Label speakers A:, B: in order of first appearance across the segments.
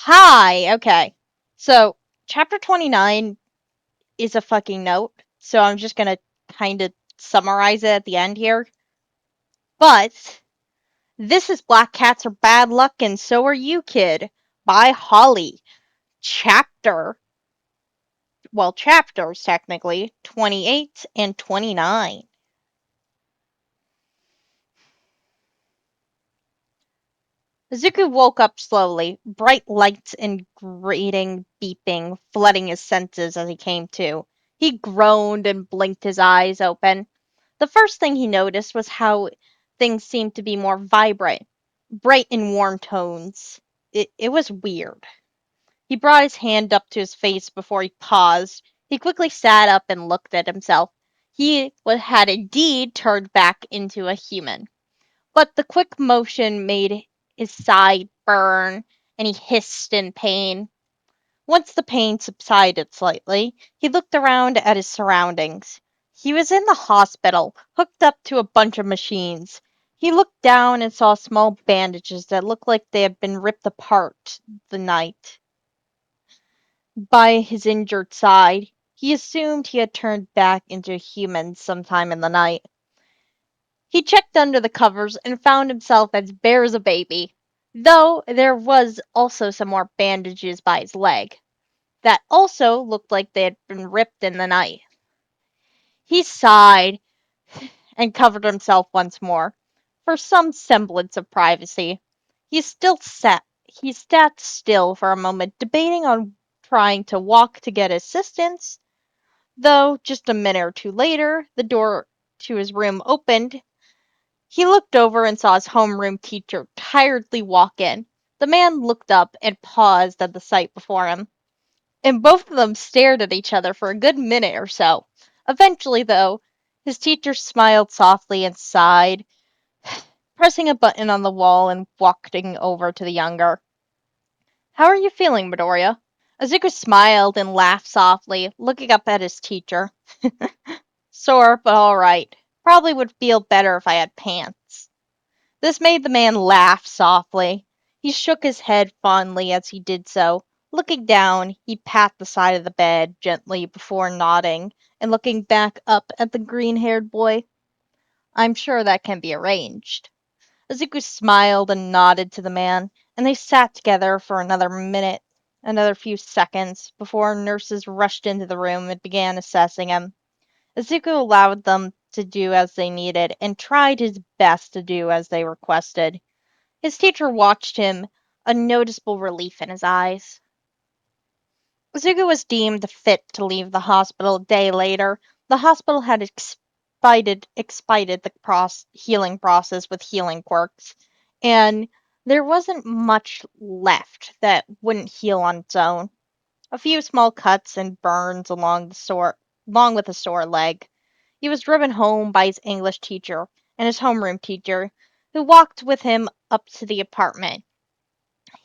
A: Hi, okay. So, chapter 29 is a fucking note, so I'm just gonna kind of summarize it at the end here. But, this is Black Cats Are Bad Luck and So Are You, Kid, by Holly. Chapter, chapters technically, 28 and 29. Zuko woke up slowly, bright lights and grating beeping flooding his senses as he came to. He groaned and blinked his eyes open. The first thing he noticed was how things seemed to be more vibrant, bright and warm tones. It was weird. He brought his hand up to his face before he paused. He quickly sat up and looked at himself. Had indeed turned back into a human. But the quick motion made his side burn, and he hissed in pain. Once the pain subsided slightly, he looked around at his surroundings. He was in the hospital, hooked up to a bunch of machines. He looked down and saw small bandages that looked like they had been ripped apart the night by his injured side. He assumed he had turned back into a human sometime in the night. He checked under the covers and found himself as bare as a baby, though there was also some more bandages by his leg that also looked like they had been ripped in the night. He sighed and covered himself once more, for some semblance of privacy. He sat still for a moment, debating on trying to walk to get assistance, though just a minute or two later, the door to his room opened. He looked over and saw his homeroom teacher tiredly walk in. The man looked up and paused at the sight before him, and both of them stared at each other for a good minute or so. Eventually, though, his teacher smiled softly and sighed, pressing a button on the wall and walking over to the younger. How are you feeling, Midoriya? Azuka smiled and laughed softly, looking up at his teacher. Sore, but all right. Probably would feel better if I had pants. This made the man laugh softly. He shook his head fondly as he did so. Looking down, he patted the side of the bed gently before nodding and looking back up at the green-haired boy. I'm sure that can be arranged. Izuku smiled and nodded to the man, and they sat together for another few seconds, before nurses rushed into the room and began assessing him. Izuku allowed them to do as they needed and tried his best to do as they requested. His teacher watched him, a noticeable relief in his eyes. Izuku was deemed fit to leave the hospital a day later. The hospital had expedited the healing process with healing quirks, and there wasn't much left that wouldn't heal on its own. A few small cuts and burns along with a sore leg. He was driven home by his English teacher and his homeroom teacher, who walked with him up to the apartment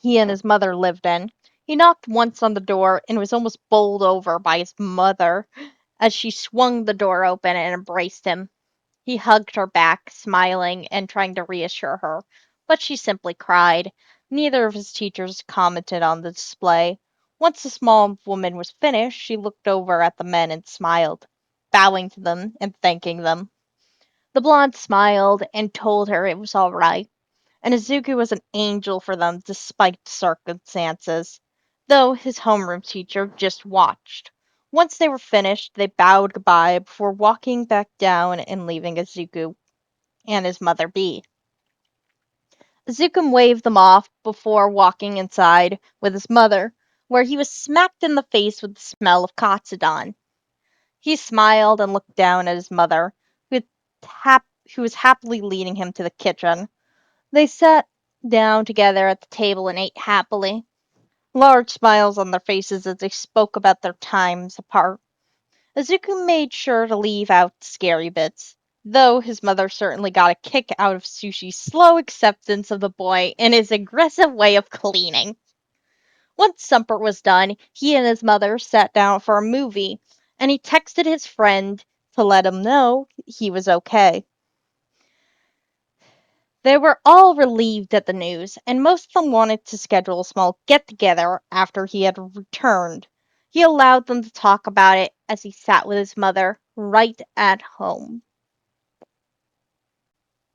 A: he and his mother lived in. He knocked once on the door and was almost bowled over by his mother as she swung the door open and embraced him. He hugged her back, smiling and trying to reassure her, but she simply cried. Neither of his teachers commented on the display. Once the small woman was finished, she looked over at the men and smiled, bowing to them and thanking them. The blonde smiled and told her it was all right, and Izuku was an angel for them despite the circumstances, though his homeroom teacher just watched. Once they were finished, they bowed goodbye before walking back down and leaving Izuku and his mother be. Izuku waved them off before walking inside with his mother, where he was smacked in the face with the smell of katsudon. He smiled and looked down at his mother, hap- who was happily leading him to the kitchen. They sat down together at the table and ate happily, large smiles on their faces as they spoke about their times apart. Izuku made sure to leave out the scary bits, though his mother certainly got a kick out of Sushi's slow acceptance of the boy and his aggressive way of cleaning. Once supper was done, he and his mother sat down for a movie, and he texted his friend to let him know he was okay. They were all relieved at the news, and most of them wanted to schedule a small get-together after he had returned. He allowed them to talk about it as he sat with his mother right at home.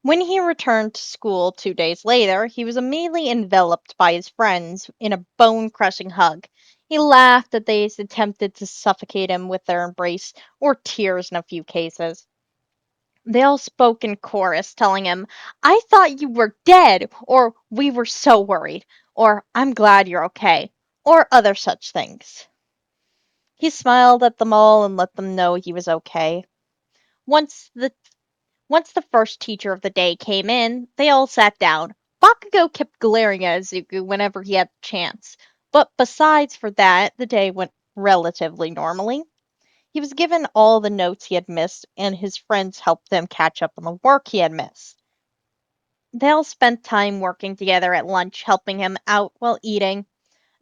A: When he returned to school 2 days later, he was immediately enveloped by his friends in a bone-crushing hug. He laughed as they attempted to suffocate him with their embrace, or tears in a few cases. They all spoke in chorus, telling him, "I thought you were dead," or "We were so worried," or "I'm glad you're okay," or other such things. He smiled at them all and let them know he was okay. Once the Once the first teacher of the day came in, they all sat down. Bakugo kept glaring at Izuku whenever he had the chance, but besides for that, the day went relatively normally. He was given all the notes he had missed, and his friends helped him catch up on the work he had missed. They all spent time working together at lunch, helping him out while eating.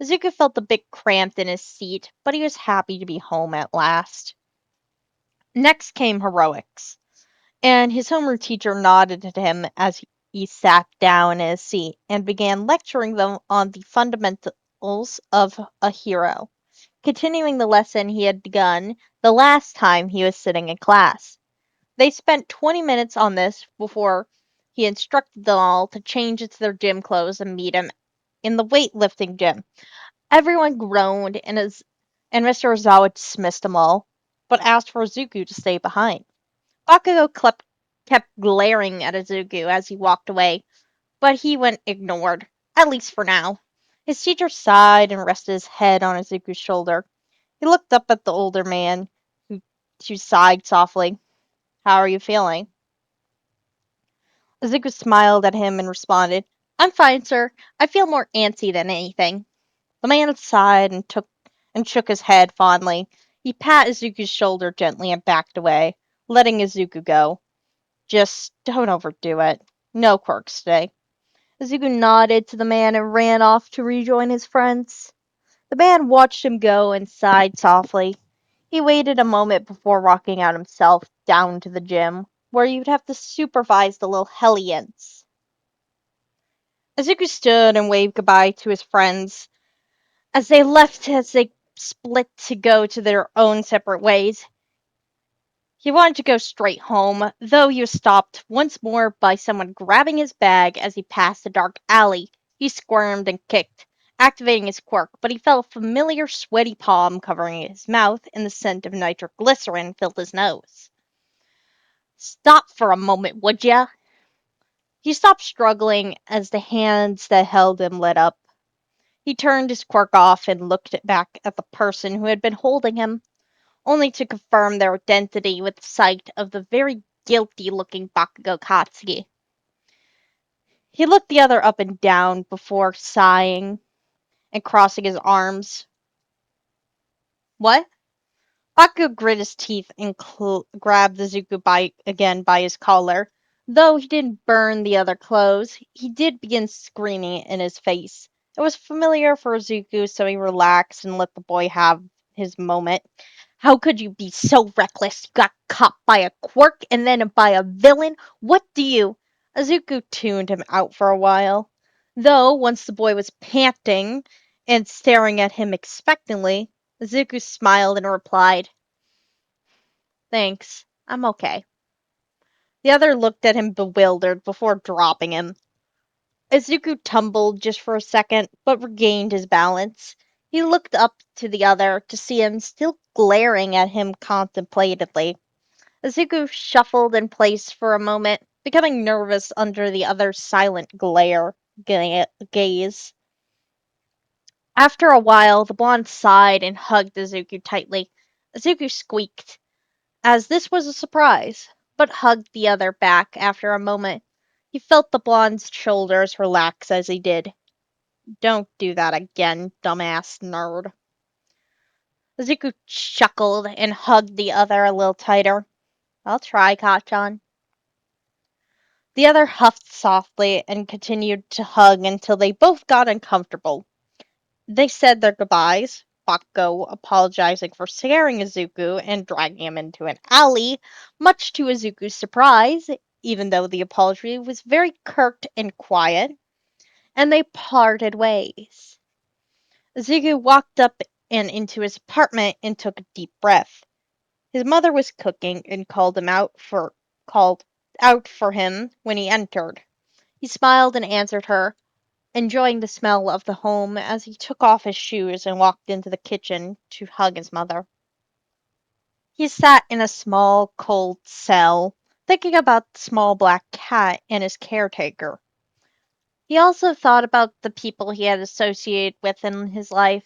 A: Izuku felt a bit cramped in his seat, but he was happy to be home at last. Next came heroics, and his homeroom teacher nodded at him as he sat down in his seat and began lecturing them on the fundamentals of a hero, continuing the lesson he had begun the last time he was sitting in class. They spent 20 minutes on this before he instructed them all to change into their gym clothes and meet him in the weightlifting gym. Everyone groaned, and Mr. Ozawa dismissed them all, but asked for Izuku to stay behind. Bakugo kept glaring at Izuku as he walked away, but he went ignored, at least for now. His teacher sighed and rested his head on Izuku's shoulder. He looked up at the older man, who sighed softly. "How are you feeling?" Izuku smiled at him and responded, "I'm fine, sir. I feel more antsy than anything." The man sighed and shook his head fondly. He patted Izuku's shoulder gently and backed away, letting Izuku go. "Just don't overdo it. No quirks today." Izuku nodded to the man and ran off to rejoin his friends. The man watched him go and sighed softly. He waited a moment before walking out himself down to the gym, where he would have to supervise the little hellions. Izuku stood and waved goodbye to his friends as they split to go to their own separate ways. He wanted to go straight home, though he was stopped once more by someone grabbing his bag as he passed a dark alley. He squirmed and kicked, activating his quirk, but he felt a familiar sweaty palm covering his mouth, and the scent of nitroglycerin filled his nose. "Stop for a moment, would ya?" He stopped struggling as the hands that held him lit up. He turned his quirk off and looked back at the person who had been holding him, only to confirm their identity with the sight of the very guilty-looking Bakugo Katsuki. He looked the other up and down before sighing and crossing his arms. "What?" Bakugo grit his teeth and grabbed Izuku by his collar. Though he didn't burn the other clothes, he did begin screaming in his face. It was familiar for Izuku, so he relaxed and let the boy have his moment. "How could you be so reckless? You got caught by a quirk and then by a villain? What do you—" Izuku tuned him out for a while. Though, once the boy was panting and staring at him expectantly, Izuku smiled and replied, "Thanks, I'm okay." The other looked at him bewildered before dropping him. Izuku tumbled just for a second, but regained his balance. He looked up to the other to see him still glaring at him contemplatively. Izuku shuffled in place for a moment, becoming nervous under the other's silent gaze. After a while, the blonde sighed and hugged Izuku tightly. Izuku squeaked, as this was a surprise, but hugged the other back after a moment. He felt the blonde's shoulders relax as he did. "Don't do that again, dumbass nerd." Izuku chuckled and hugged the other a little tighter. "I'll try, Kachan." The other huffed softly and continued to hug until they both got uncomfortable. They said their goodbyes, Bakugo apologizing for scaring Izuku and dragging him into an alley, much to Izuku's surprise. even though the apology was very curt and quiet, and they parted ways. Ezekiel walked up and into his apartment and took a deep breath. His mother was cooking and called out for him when he entered. He smiled and answered her, enjoying the smell of the home as he took off his shoes and walked into the kitchen to hug his mother. He sat in a small, cold cell, thinking about the small black cat and his caretaker. He also thought about the people he had associated with in his life.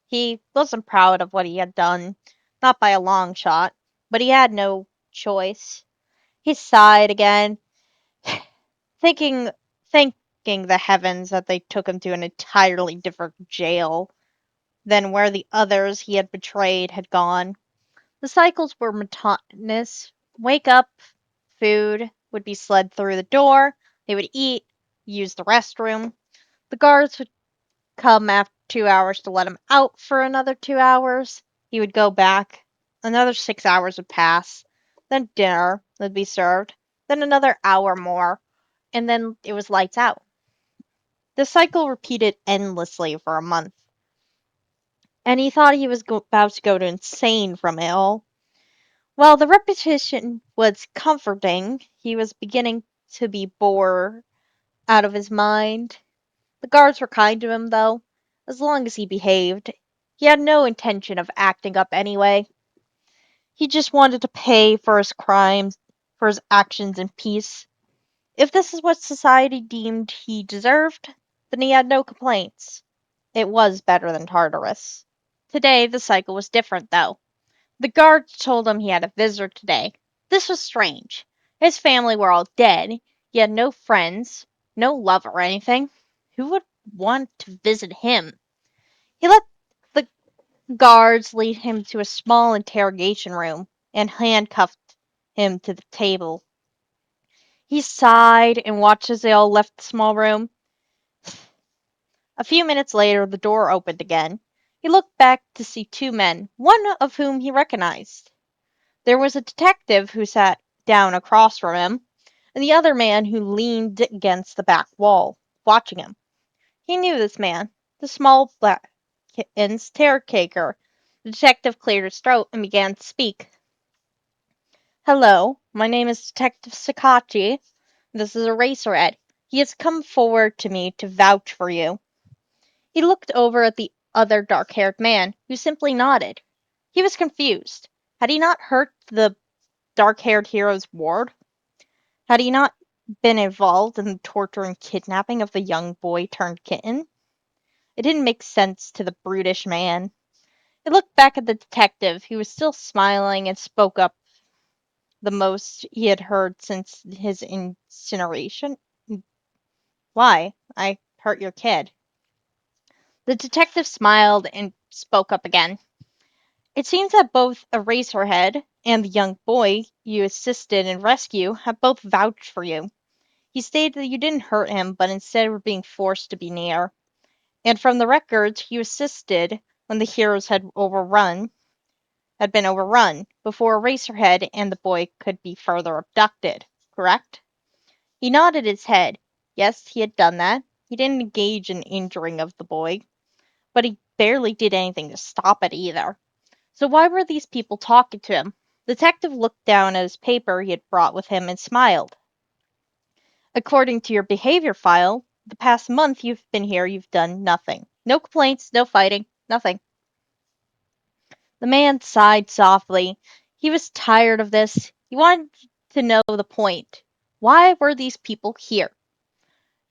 A: He wasn't proud of what he had done, not by a long shot, but he had no choice. He sighed again, thinking thanking the heavens that they took him to an entirely different jail than where the others he had betrayed had gone. The cycles were monotonous. Wake up, food would be slid through the door, they would eat, use the restroom. The guards would come after 2 hours to let him out for another 2 hours. He would go back. Another 6 hours would pass. Then dinner would be served. Then another hour more. And then it was lights out. The cycle repeated endlessly for a month. And he thought he was about to go to insane from it all. While the repetition was comforting, he was beginning to be bored out of his mind. The guards were kind to him, though, as long as he behaved. He had no intention of acting up anyway. He just wanted to pay for his crimes, for his actions in peace. If this is what society deemed he deserved, then he had no complaints. It was better than Tartarus. Today, the cycle was different, though. The guards told him he had a visitor today. This was strange. His family were all dead. He had no friends, no love or anything. Who would want to visit him? He let the guards lead him to a small interrogation room and handcuffed him to the table. He sighed and watched as they all left the small room. A few minutes later, the door opened again. He looked back to see two men, one of whom he recognized. There was a detective who sat down across from him, and the other man who leaned against the back wall, watching him. He knew this man, the small black kitten's caretaker. The detective cleared his throat and began to speak. Hello, my name is Detective Sakachi. This is Eraserhead. He has come forward to me to vouch for you. He looked over at the other dark-haired man, who simply nodded. He was confused. Had he not hurt the dark-haired hero's ward? Had he not been involved in the torture and kidnapping of the young boy turned kitten? It didn't make sense to the brutish man. He looked back at the detective, who was still smiling, and spoke up the most he had heard since his incineration. Why? I hurt your kid. The detective smiled and spoke up again. It seems that both Eraserhead and the young boy you assisted in rescue have both vouched for you. He stated that you didn't hurt him, but instead were being forced to be near. And from the records, you assisted when the heroes had been overrun, before Eraserhead and the boy could be further abducted, correct? He nodded his head. Yes, he had done that. He didn't engage in injuring of the boy, but he barely did anything to stop it either. So why were these people talking to him? The detective looked down at his paper he had brought with him and smiled. According to your behavior file, the past month you've been here, you've done nothing. No complaints, no fighting, nothing. The man sighed softly. He was tired of this. He wanted to know the point. Why were these people here?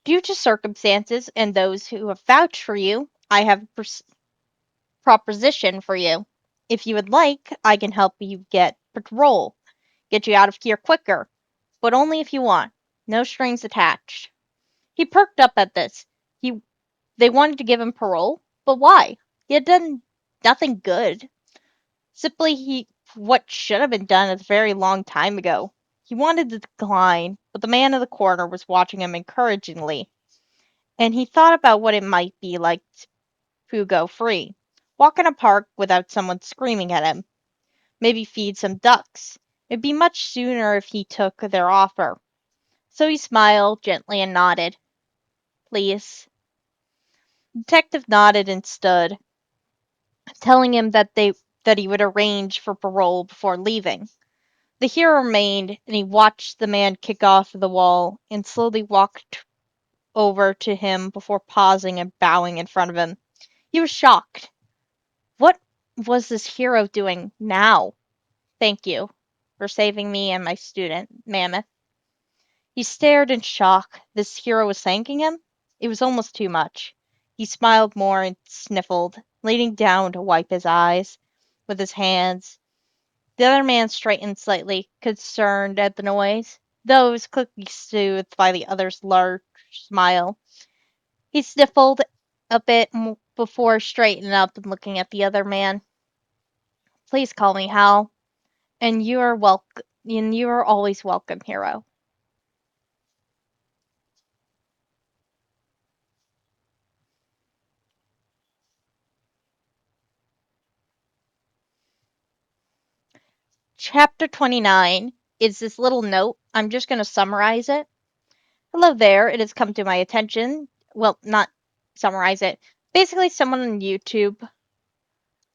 A: Due to circumstances and those who have vouched for you, I have a proposition for you. If you would like, I can help you get parole, get you out of here quicker, but only if you want. No strings attached. He perked up at this. They wanted to give him parole, but why? He had done nothing good. Simply what should have been done a very long time ago. He wanted to decline, but the man in the corner was watching him encouragingly, and he thought about what it might be like to go free. Walk in a park without someone screaming at him. Maybe feed some ducks. It'd be much sooner if he took their offer. So he smiled gently and nodded. Please. The detective nodded and stood, telling him that he would arrange for parole before leaving. The hero remained, and he watched the man kick off the wall and slowly walked over to him before pausing and bowing in front of him. He was shocked. What was this hero doing now? Thank you for saving me and my student, Mammoth. He stared in shock. This hero was thanking him? It was almost too much. He smiled more and sniffled, leaning down to wipe his eyes with his hands. The other man straightened slightly, concerned at the noise, though it was quickly soothed by the other's large smile. He sniffled a bit before straightening up and looking at the other man. Please call me Hal, and you are welcome. And you are always welcome, hero. Chapter 29 is this little note. I'm just going to summarize it. Hello there. It has come to my attention. Well, not summarize it. Basically, someone on YouTube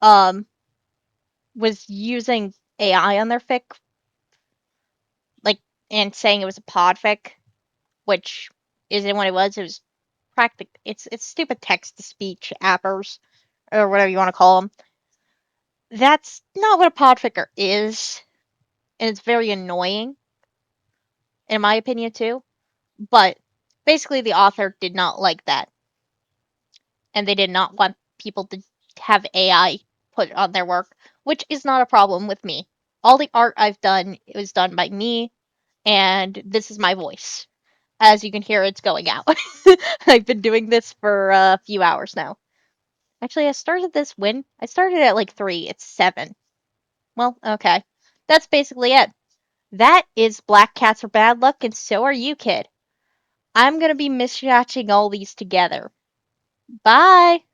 A: um was using AI on their fic, like, and saying it was a podfic, which isn't what it was. It was it's stupid text to speech appers or whatever you want to call them. That's not what a podficker is, and it's very annoying in my opinion too. But basically, the author did not like that, and they did not want people to have AI put on their work, which is not a problem with me. All the art I've done was done by me, and this is my voice. As you can hear, it's going out. I've been doing this for a few hours now. Actually, I started this when? I started at like 3. It's 7. Well, okay. That's basically it. That is Black Cats Are Bad Luck, and so are you, kid. I'm gonna be mismatching all these together. Bye!